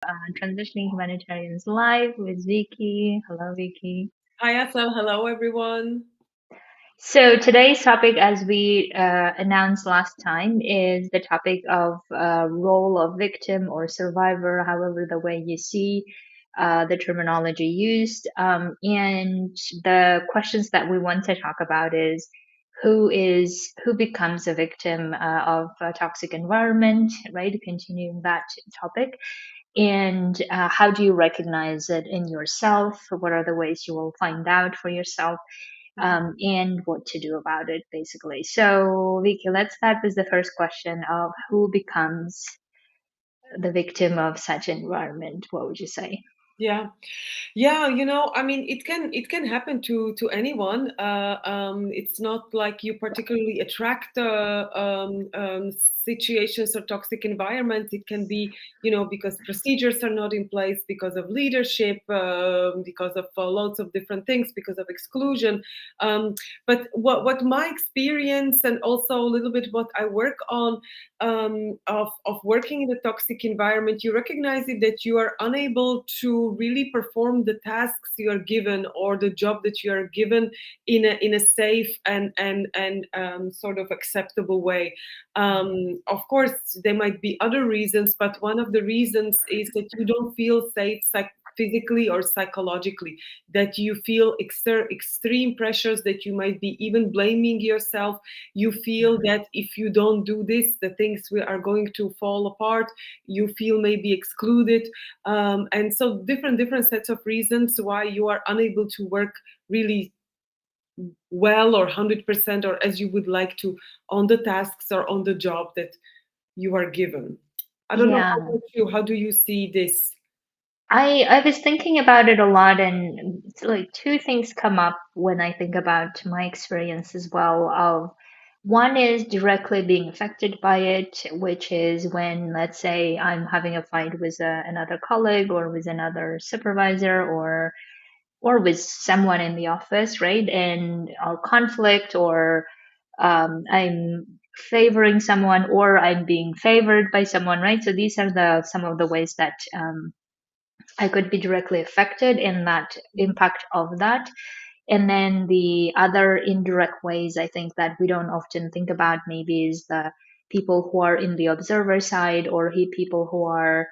Transitioning Humanitarians Live with Viki. Hello, Viki. Hi, Asel. Hello, everyone. So today's topic, as we announced last time, is the topic of role of victim or survivor, however the way you see the terminology used. And the questions that we want to talk about is who becomes a victim of a toxic environment, right? Continuing that topic. And how do you recognize it in yourself? What are the ways you will find out for yourself? And what to do about it, basically. So, Vicky, let's start with the first question of who becomes the victim of such environment. What would you say? Yeah, yeah. I mean, it can happen to anyone. It's not like you particularly attract situations or toxic environments. It can be, because procedures are not in place, because of leadership, because of lots of different things, because of exclusion. But what my experience and also a little bit what I work on, of working in a toxic environment, you recognize it that you are unable to really perform the tasks you are given or the job that you are given in a safe and sort of acceptable way. Of course, there might be other reasons, but one of the reasons is that you don't feel safe physically or psychologically, that you feel extreme pressures, that you might be even blaming yourself. You feel that if you don't do this, the things are going to fall apart. You feel maybe excluded, and so different sets of reasons why you are unable to work really well or 100% or as you would like to on the tasks or on the job that you are given. I don't know, how Yeah, about you? How do you see this? I was thinking about it a lot, and it's like two things come up when I think about my experience as well. Of one is directly being affected by it, which is when, let's say, I'm having a fight with another colleague or with another supervisor or with someone in the office, right? And or conflict, or I'm favoring someone, or I'm being favored by someone, right? So these are the some of the ways that I could be directly affected in that impact of that. And then the other indirect ways I think that we don't often think about maybe is the people who are in the observer side, or people who are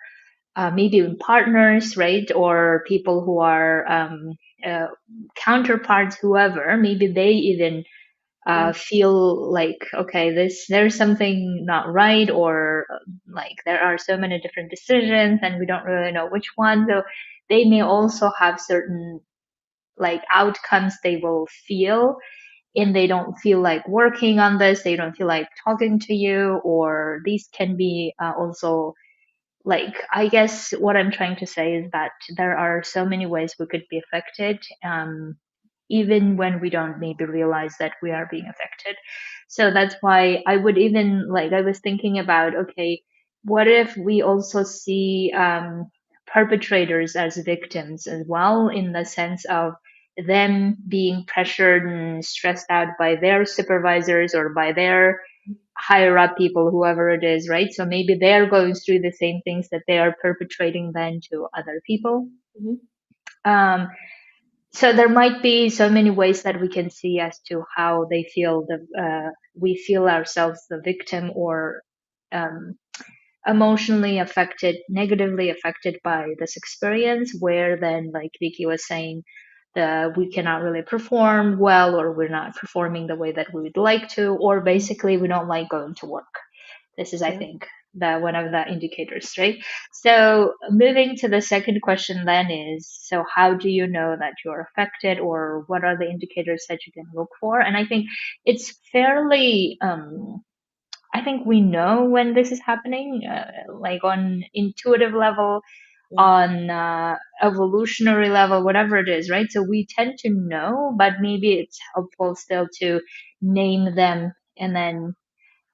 maybe partners, right? Or people who are uh, counterparts, whoever, maybe they even feel like, okay, there's something not right, or like there are so many different decisions and we don't really know which one. So they may also have certain like outcomes they will feel, and they don't feel like working on this, they don't feel like talking to you, or these can be also like, I guess what I'm trying to say is that there are so many ways we could be affected, even when we don't maybe realize that we are being affected. So that's why I would even like, I was thinking about, okay, what if we also see perpetrators as victims as well, in the sense of them being pressured and stressed out by their supervisors or by their higher up people, whoever it is, right? So maybe they're going through the same things that they are perpetrating then to other people. Mhm. Um, so there might be so many ways that we can see as to how they feel we feel ourselves the victim, or um, emotionally affected, negatively affected by this experience, where then, like Vicky was saying, we cannot really perform well, or we're not performing the way that we would like to, or basically we don't like going to work. This is, I Yeah. think, the one of the indicators, right? So moving to the second question then is, so how do you know that you're affected, or what are the indicators that you can look for? And I think it's fairly, I think we know when this is happening, like on intuitive level, Yeah. on evolutionary level, whatever it is, right? So we tend to know, but maybe it's helpful still to name them, and then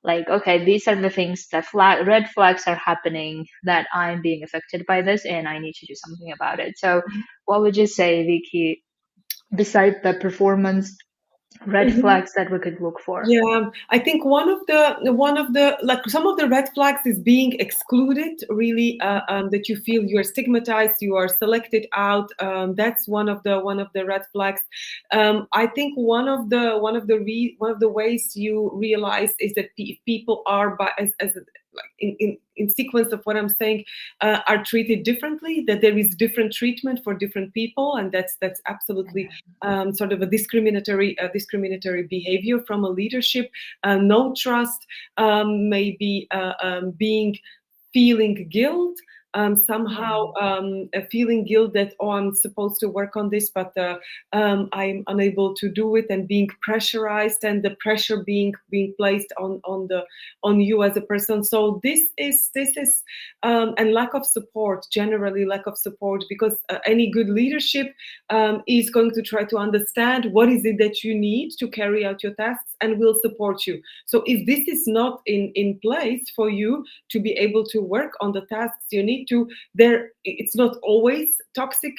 like, okay, these are the things that red flags are happening, that I'm being affected by this and I need to do something about it. So what would you say, Vicky, besides the performance red Mhm. flags that we could look for? Yeah, I think one of the like some of the red flags is being excluded. Really, that you feel you are stigmatized, you are selected out. That's one of the red flags. I think one of the ways you realize is that people are by as like in sequence of what I'm saying, are treated differently. That there is different treatment for different people, and that's absolutely sort of a discriminatory behavior from a leadership. No trust, maybe being feeling guilt, somehow Yeah. feeling guilt that, oh, I'm supposed to work on this, but I'm unable to do it, and being pressurized, and the pressure being placed on you as a person. So this is and lack of support, generally lack of support, because any good leadership is going to try to understand what is it that you need to carry out your tasks, and will support you. So if this is not in place for you to be able to work on the tasks you need to, there it's not always toxic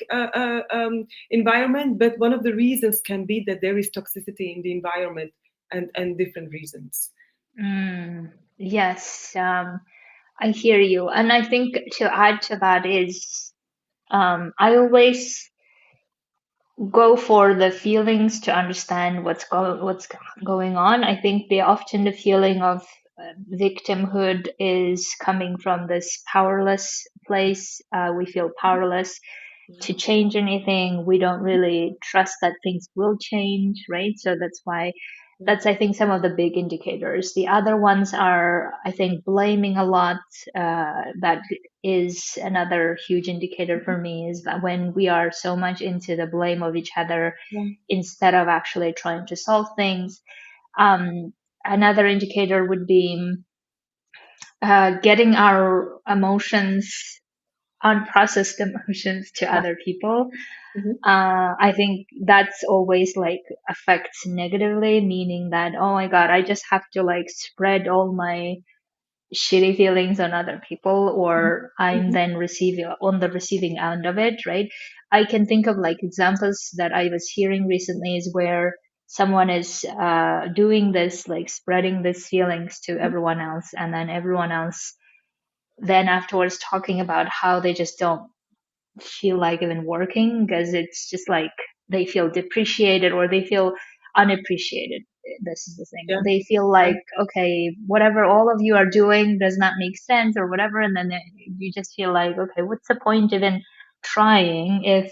environment, but one of the reasons can be that there is toxicity in the environment, and different reasons. Mm, yes, I hear you. And I think to add to that is, I always go for the feelings to understand what's going on. I think the feeling of victimhood is coming from this powerless place. We feel powerless Yeah. to change anything. We don't really trust that things will change, right? So that's why Yeah. that's, I think, some of the big indicators. The other ones are, I think, blaming a lot. That is another huge indicator for me, is that when we are so much into the blame of each other Yeah. instead of actually trying to solve things. Um, Another indicator would be getting our emotions, unprocessed emotions, to other people. Mhm. I think that's always like affects negatively, meaning that, oh my God, I just have to like spread all my shitty feelings on other people, or I'm Mhm. then receiving on the receiving end of it, right? I can think of like examples that I was hearing recently is where someone is doing this, like spreading these feelings to Mhm. everyone else, and then everyone else then afterwards talking about how they just don't feel like even working because it's just like they feel depreciated or they feel unappreciated. This is the thing. Yeah. They feel Yeah. like, okay, whatever all of you are doing does not make sense or whatever. And then you just feel like, okay, what's the point even trying if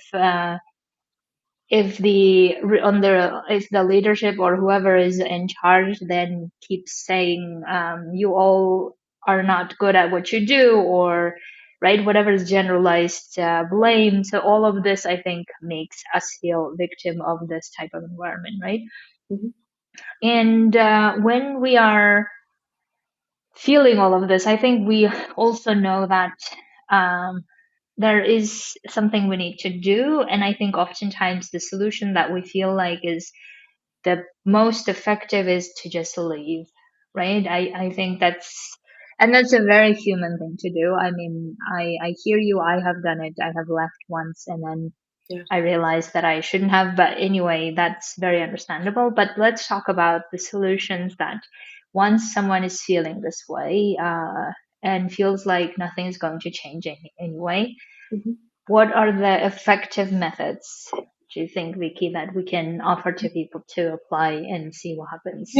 if the leadership or whoever is in charge then keeps saying you all are not good at what you do, or right, whatever is generalized blame. So all of this, I think, makes us feel victim of this type of environment, right? Mhm. And when we are feeling all of this, I think we also know that um, there is something we need to do. And I think oftentimes the solution that we feel like is the most effective is to just leave, right? I think that's a very human thing to do. I mean, I hear you. I have done it. I have left once and then Yeah. I realized that I shouldn't have. But anyway, that's very understandable. But let's talk about the solutions that once someone is feeling this way and feels like nothing is going to change anyway, Mhm. what are the effective methods, do you think, Vicky, that we can offer to people to apply and see what happens?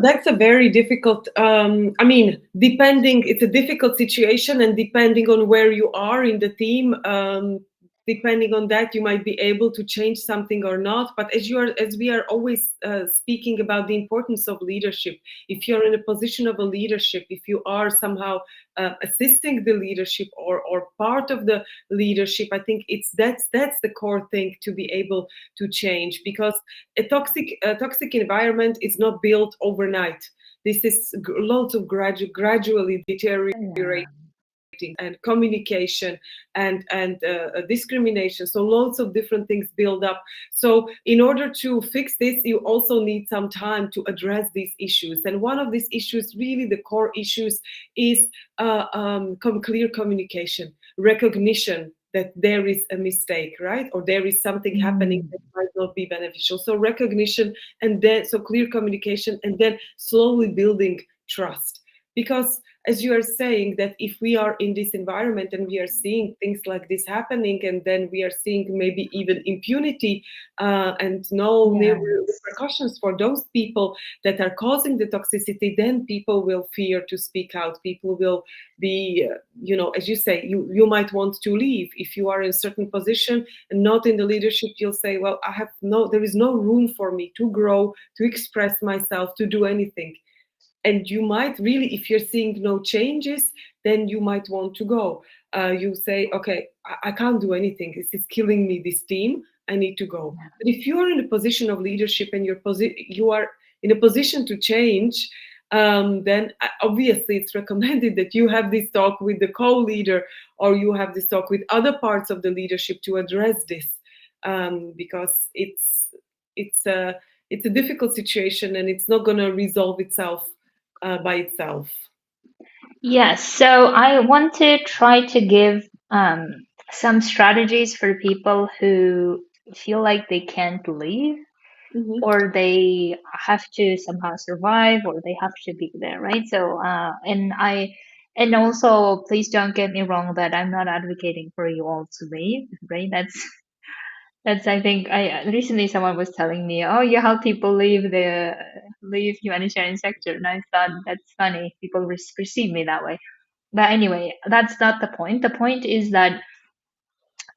That's a very difficult. I mean, depending, it's a difficult situation, and depending on where you are in the team, depending on that, you might be able to change something or not. But as we are always speaking about the importance of leadership, if you're in a position of a leadership, if you are somehow assisting the leadership, or part of the leadership, I think that's the core thing to be able to change, because a toxic environment is not built overnight. This is lots of gradually deteriorating, Yeah. and communication, and discrimination. So lots of different things build up. So in order to fix this, you also need some time to address these issues. And one of these issues, really the core issues, is clear communication, recognition that there is a mistake, right? Or there is something happening Mm, that might not be beneficial. So recognition, and then so clear communication, and then slowly building trust. Because as you are saying, that if we are in this environment and we are seeing things like this happening, and then we are seeing maybe even impunity, and no yes. repercussions for those people that are causing the toxicity, then people will fear to speak out. People will be, as you say, you might want to leave if you are in a certain position and not in the leadership. You'll say, well, there is no room for me to grow, to express myself, to do anything. And you might really, if you're seeing no changes, then you might want to go. You say, okay, I can't do anything, this is killing me, this team, I need to go. But if you are in a position of leadership and you are in a position to change, then obviously it's recommended that you have this talk with the co-leader, or you have this talk with other parts of the leadership to address this, because it's a it's a difficult situation, and it's not going to resolve itself by itself. Yes, so I want to try to give some strategies for people who feel like they can't leave Hmm. or they have to somehow survive or they have to be there, right? So, and also please don't get me wrong that I'm not advocating for you all to leave, right? That's I think I recently someone was telling me, oh, you help people leave humanitarian sector, and I thought that's funny. People perceive me that way. But anyway, that's not the point. The point is that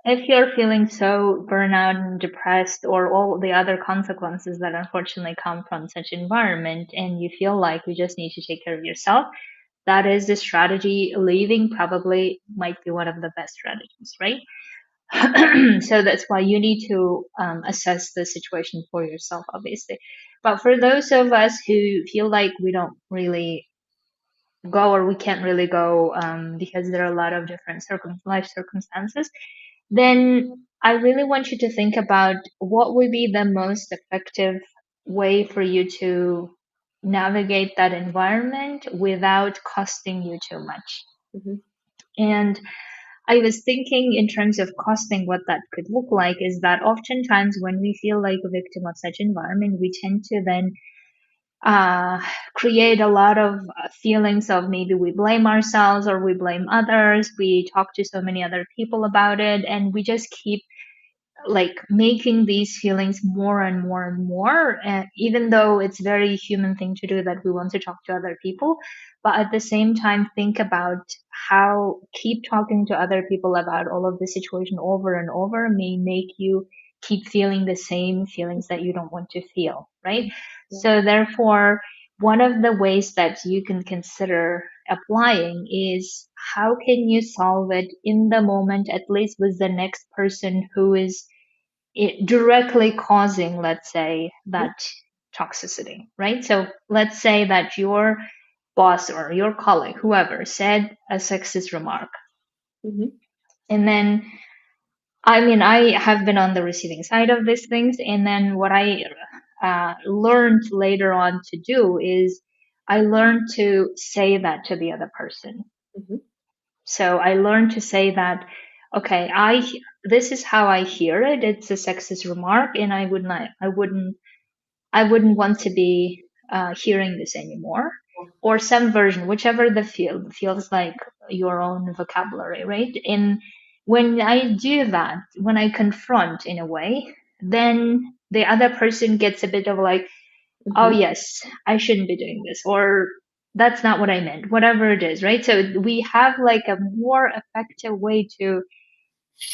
if you're feeling so burnout and depressed or all the other consequences that unfortunately come from such environment and you feel like you just need to take care of yourself, that is the strategy. Leaving probably might be one of the best strategies, right? So that's why you need to assess the situation for yourself, obviously. But for those of us who feel like we don't really go or we can't really go because there are a lot of different life circumstances, then I really want you to think about what would be the most effective way for you to navigate that environment without costing you too much. Hmm. And I was thinking in terms of costing, what that could look like is that oftentimes when we feel like a victim of such environment, we tend to then uh, create a lot of feelings of maybe we blame ourselves or we blame others. We talk to so many other people about it, and we just keep like making these feelings more and more and more, even though it's very human thing to do that we want to talk to other people, but at the same time think about how keep talking to other people about all of the situation over and over may make you keep feeling the same feelings that you don't want to feel, right? Yeah. So therefore, one of the ways that you can consider applying is how can you solve it in the moment, at least with the next person who is directly causing, let's say, that toxicity, right? So let's say that your boss or your colleague, whoever, said a sexist remark. Hmm. And then, I mean, I have been on the receiving side of these things. And then what I learned later on to do is I learned to say that to the other person. Hmm. So I learned to say that, okay, this is how I hear it. It's a sexist remark, and I wouldn't want to be hearing this anymore, or some version, whichever the field feels like your own vocabulary, right? And when I do that, when I confront in a way, then the other person gets a bit of like, oh Hmm. yes, I shouldn't be doing this, or that's not what I meant, whatever it is, right? So we have like a more effective way to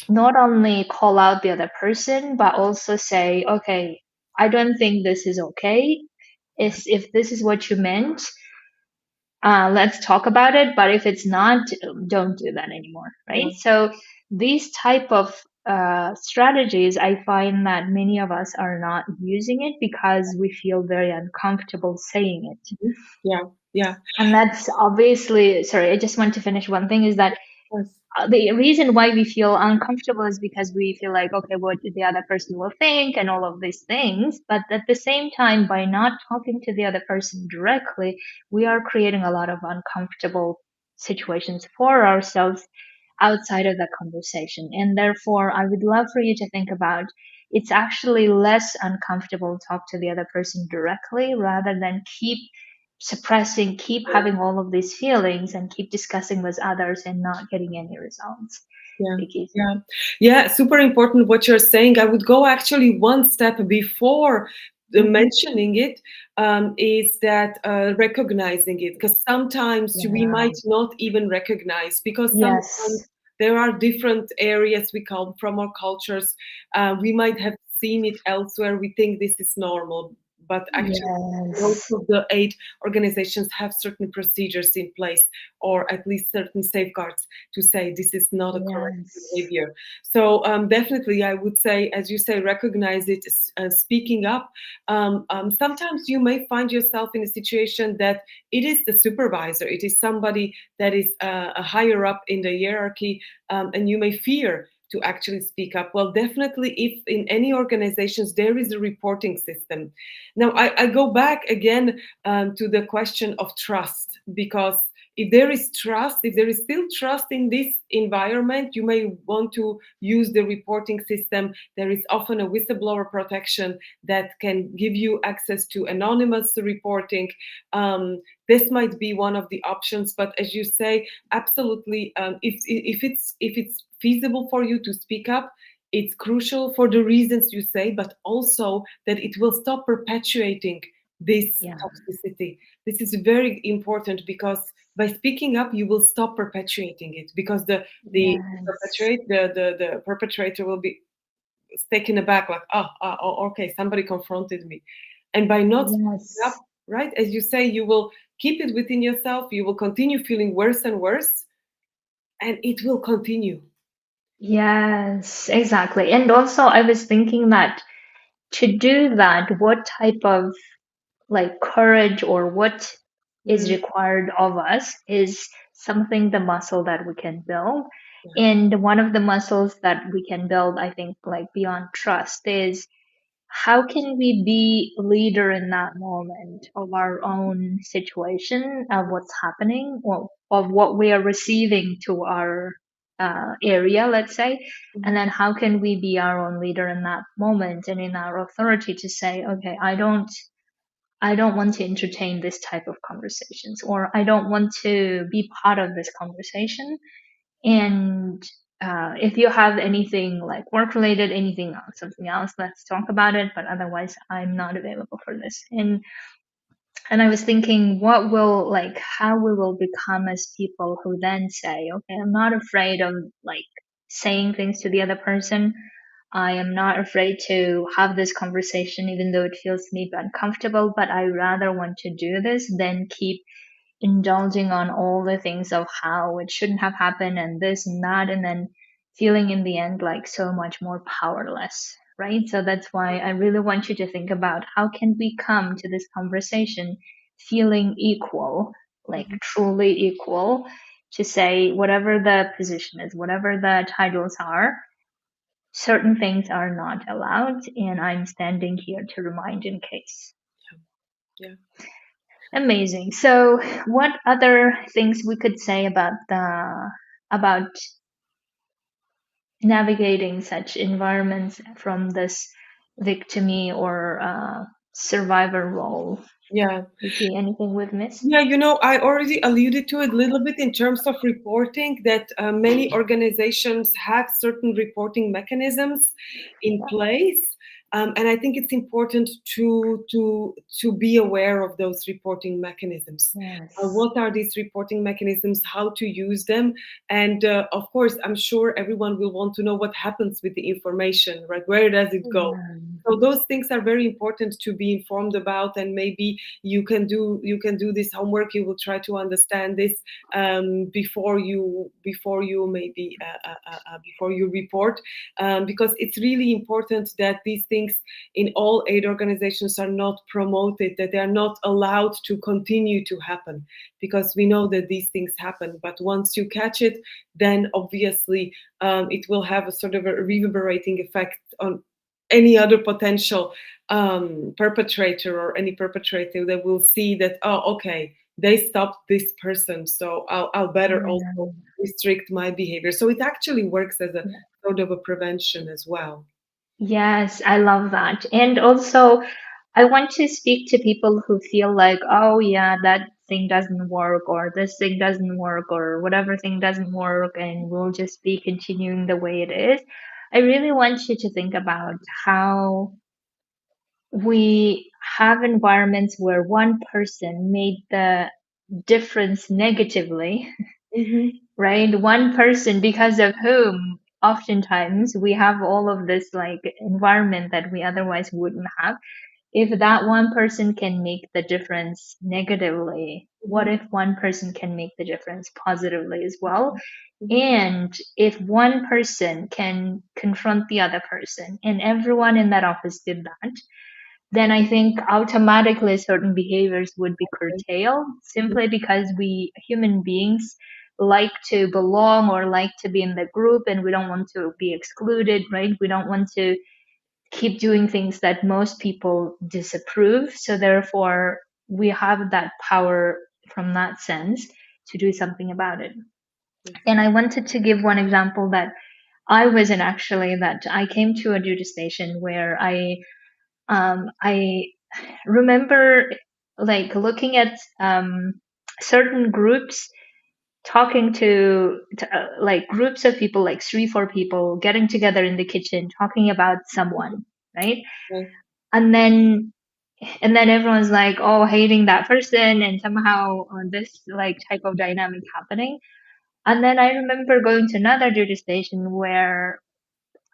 not only call out the other person, but also say, okay, I don't think this is okay. If this is what you meant, let's talk about it. But if it's not, don't do that anymore, right? Yeah. So these type of strategies, I find that many of us are not using it because we feel very uncomfortable saying it. Mhm. Yeah. Yeah. And that's obviously, sorry, I just want to finish one thing is that Yes. the reason why we feel uncomfortable is because we feel like, okay, what the other person will think and all of these things. But at the same time, by not talking to the other person directly, we are creating a lot of uncomfortable situations for ourselves outside of the conversation. And therefore, I would love for you to think about it's actually less uncomfortable to talk to the other person directly rather than keep suppressing, keep having all of these feelings and keep discussing with others and not getting any results. Yeah, Vicky. yeah, yeah. Super important what you're saying. I would go actually one step before Hmm. mentioning it, is that recognizing it, because sometimes we Yeah. might not even recognize, because sometimes Yes. there are different areas we come from, our cultures. We might have seen it elsewhere. We think this is normal, but actually most Yes. of the aid organizations have certain procedures in place, or at least certain safeguards to say this is not a correct Yes. behavior. So definitely, I would say, as you say, recognize it, speaking up. Sometimes you may find yourself in a situation that it is the supervisor, it is somebody that is a higher up in the hierarchy, and you may fear to actually speak up. Well, definitely, if in any organizations there is a reporting system. Now, I go back again to the question of trust, because if there is trust, if there is still trust in this environment, you may want to use the reporting system. There is often a whistleblower protection that can give you access to anonymous reporting. This might be one of the options, but as you say, absolutely, if it's feasible for you to speak up, it's crucial for the reasons you say, but also that it will stop perpetuating this Yeah. toxicity. This is very important, because by speaking up you will stop perpetuating it, because Yes. the perpetrator will be taken aback, like, oh, okay, somebody confronted me. And by not speaking Yes. up, right, as you say, you will keep it within yourself, you will continue feeling worse and worse, and it will continue. Yes, exactly. And also, I was thinking that to do that, what type of like courage or what is Mm, required of us is something the muscle that we can build. yeah. And one of the muscles that we can build, I think, like beyond trust, is how can we be leader in that moment of our own situation of what's happening or of what we are receiving to our area, let's say, and Mhm. then how can we be our own leader in that moment and in our authority to say, okay, I don't want to entertain this type of conversations, or I don't want to be part of this conversation. And if you have anything like work related, anything else, something else, let's talk about it. But otherwise, I'm not available for this. And I was thinking, what will like how we will become as people who then say, okay, I'm not afraid of like saying things to the other person. I am not afraid to have this conversation, even though it feels maybe uncomfortable, but I rather want to do this than keep indulging on all the things of how it shouldn't have happened and this and that, and then feeling in the end like so much more powerless, right? So that's why I really want you to think about how can we come to this conversation feeling equal, like Mhm. truly equal, to say whatever the position is, whatever the titles are, certain things are not allowed, and I'm standing here to remind in case. Yeah. Amazing. So, what other things we could say about the about navigating such environments from this victimy or survivor role? Yeah. Vicky, anything we've missed? Yeah, I already alluded to it a little bit in terms of reporting, that many organizations have certain reporting mechanisms in Yeah. place. And I think it's important to be aware of those reporting mechanisms. Yes. What are these reporting mechanisms? How to use them? And of course, I'm sure everyone will want to know what happens with the information, right? Where does it go? Yeah. So those things are very important to be informed about, and maybe you can do this homework. You will try to understand this before you maybe before you report, because it's really important that these things in all aid organizations are not promoted, that they are not allowed to continue to happen, because we know that these things happen. But once you catch it, then obviously it will have a sort of a reverberating effect on any other potential perpetrator, or any perpetrator that will see that, oh, okay, they stopped this person, so I'll better also Mm, restrict my behavior. So it actually works as a yeah. sort of a prevention as well. Yes, I love that. And also, I want to speak to people who feel like, oh, yeah, that thing doesn't work, or this thing doesn't work, or whatever thing doesn't work, and we'll just be continuing the way it is. I really want you to think about how we have environments where one person made the difference negatively, Hmm. right? One person because of whom oftentimes we have all of this like environment that we otherwise wouldn't have. If that one person can make the difference negatively, what Hmm. if one person can make the difference positively as well? Hmm. And if one person can confront the other person and everyone in that office did that, then I think automatically certain behaviors would be curtailed Hmm. simply because we human beings like to belong or like to be in the group and we don't want to be excluded, right? We don't want to keep doing things that most people disapprove. So therefore, we have that power from that sense to do something about it. And I wanted to give one example that I was in actually that I came to a duty station where I remember like looking at certain groups talking to like groups of people like 3 4 people getting together in the kitchen talking about someone, right? Right. and then and then everyone's like, oh, hating that person, and somehow this like type of dynamic happening. And then I remember going to another duty station where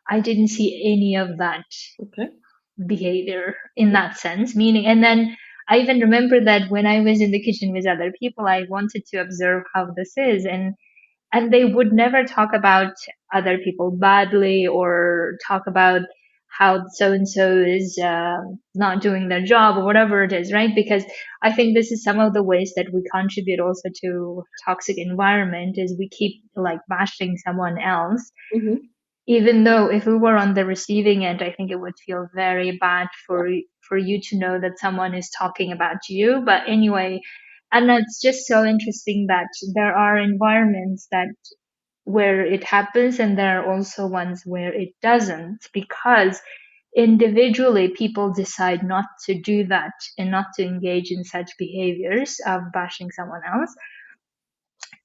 I didn't see any of that Okay. behavior in that sense, meaning, and then I even remember that when I was in the kitchen with other people, I wanted to observe how this is, and they would never talk about other people badly or talk about how so and so is not doing their job or whatever it is, right? Because I think this is some of the ways that we contribute also to toxic environment is we keep like bashing someone else, Hmm. even though if we were on the receiving end, I think it would feel very bad Yeah. for you to know that someone is talking about you. But anyway, and it's just so interesting that there are environments that where it happens and there are also ones where it doesn't, because individually people decide not to do that and not to engage in such behaviors of bashing someone else.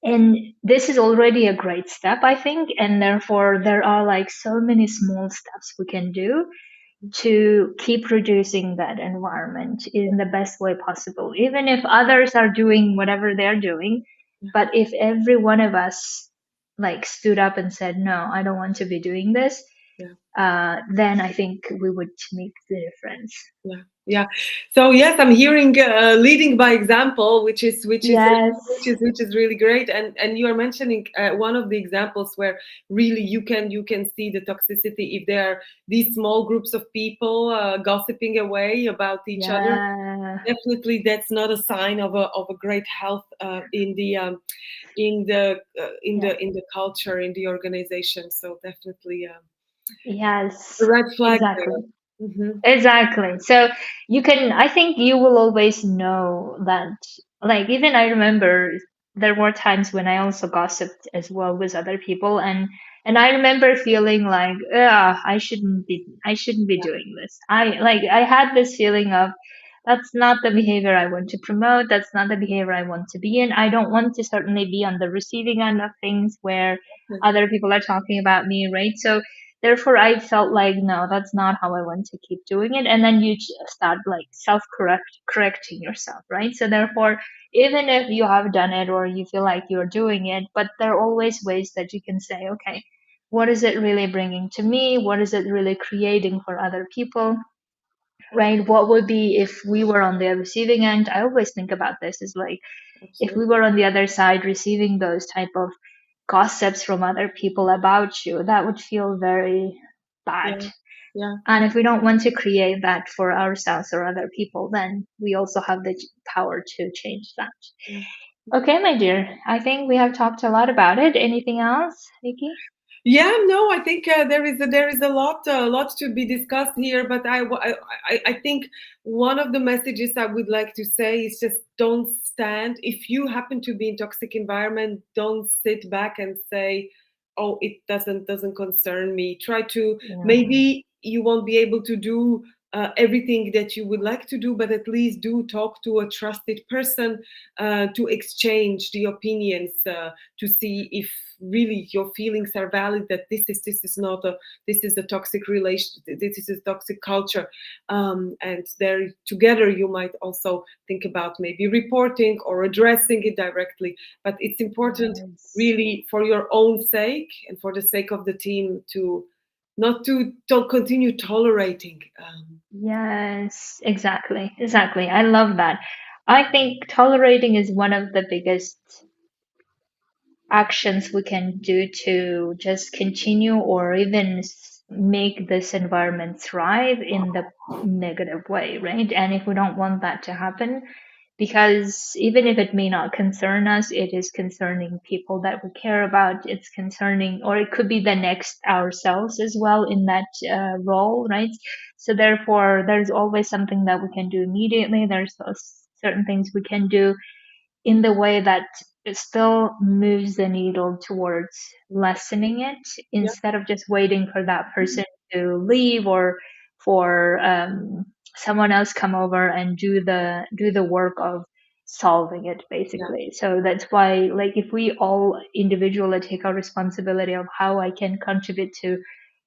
And this is already a great step, I think, and therefore there are like so many small steps we can do to keep reducing that environment in the best way possible, even if others are doing whatever they're doing. Yeah. But if every one of us like stood up and said, no, I don't want to be doing this, Yeah. then I think we would make the difference. Yeah, yeah. So yes, I'm hearing leading by example, Yes. which is really great. And you are mentioning one of the examples where really you can see the toxicity if there are these small groups of people gossiping away about each other. Yeah. Definitely, that's not a sign of a great health Yeah. in the culture in the organization. So definitely a Yes. red flag Exactly. there. Hmm. Exactly. So you can, I think you will always know that, like, even I remember there were times when I also gossiped as well with other people, and I remember feeling like, I shouldn't be Yeah, doing this. I had this feeling of, that's not the behavior I want to promote. That's not the behavior I want to be in. I don't want to certainly be on the receiving end of things where other people are talking about me, right? So therefore I felt like, no, that's not how I want to keep doing it. And then you start like correcting yourself, right? So therefore, even if you have done it or you feel like you're doing it, but there are always ways that you can say, okay, what is it really bringing to me? What is it really creating for other people? Right? What would be if we were on the receiving end? I always think about this is like, if we absolutely. were on the other side receiving those type of gossips from other people about you, that would feel very bad. Yeah, yeah, And if we don't want to create that for ourselves or other people, then we also have the power to change that. yeah. Okay, my dear, I think we have talked a lot about it. Anything else, Vicky? Yeah, no, I think there is a lot to be discussed here. But I think one of the messages I would like to say is just don't stand. If you happen to be in toxic environment, don't sit back and say, "Oh, it doesn't concern me." Try to, Yeah. maybe you won't be able to do everything that you would like to do, but at least do talk to a trusted person to exchange the opinions, to see if really your feelings are valid, that this is not a, this is a toxic relation, this is a toxic culture. And there together you might also think about maybe reporting or addressing it directly. But it's important, Yes. really, for your own sake and for the sake of the team, to not to continue tolerating. Yes, exactly. Exactly. I love that. I think tolerating is one of the biggest actions we can do to just continue or even make this environment thrive in the negative way, right? And if we don't want that to happen, because even if it may not concern us, it is concerning people that we care about. It's concerning, or it could be the next ourselves as well in that role, right? So therefore, there's always something that we can do immediately. There's certain things we can do in the way that it still moves the needle towards lessening it Yeah, instead of just waiting for that person to leave or for someone else come over and do the work of solving it yeah, basically. So that's why, like, if we all individually take our responsibility of how I can contribute to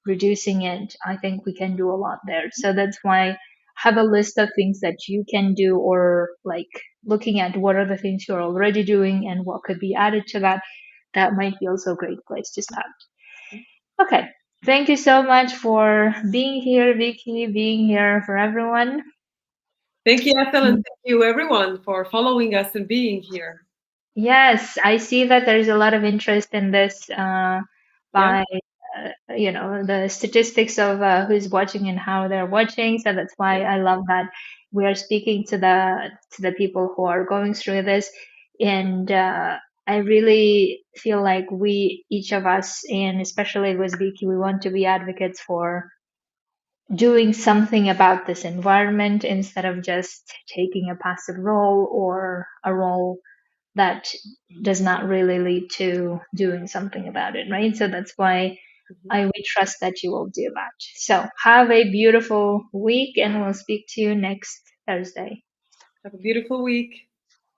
reducing it, I think we can do a lot there. So that's why have a list of things that you can do, or like looking at what are the things you're already doing and what could be added to that. That might be also a great place to start. Okay. Thank you so much for being here, Vicky, being here for everyone. thank you, Ethel, and thank you everyone for following us and being here. Yes, I see that there's a lot of interest in this Yeah, by the statistics of who's watching and how they're watching. So that's yeah. why I love that we are speaking to the people who are going through this, and I really feel like we, each of us, and especially with Viki, we want to be advocates for doing something about this environment instead of just taking a passive role or a role that does not really lead to doing something about it, right? So that's why Mhm. we trust that you will do that. So have a beautiful week, and we'll speak to you next Thursday. Have a beautiful week.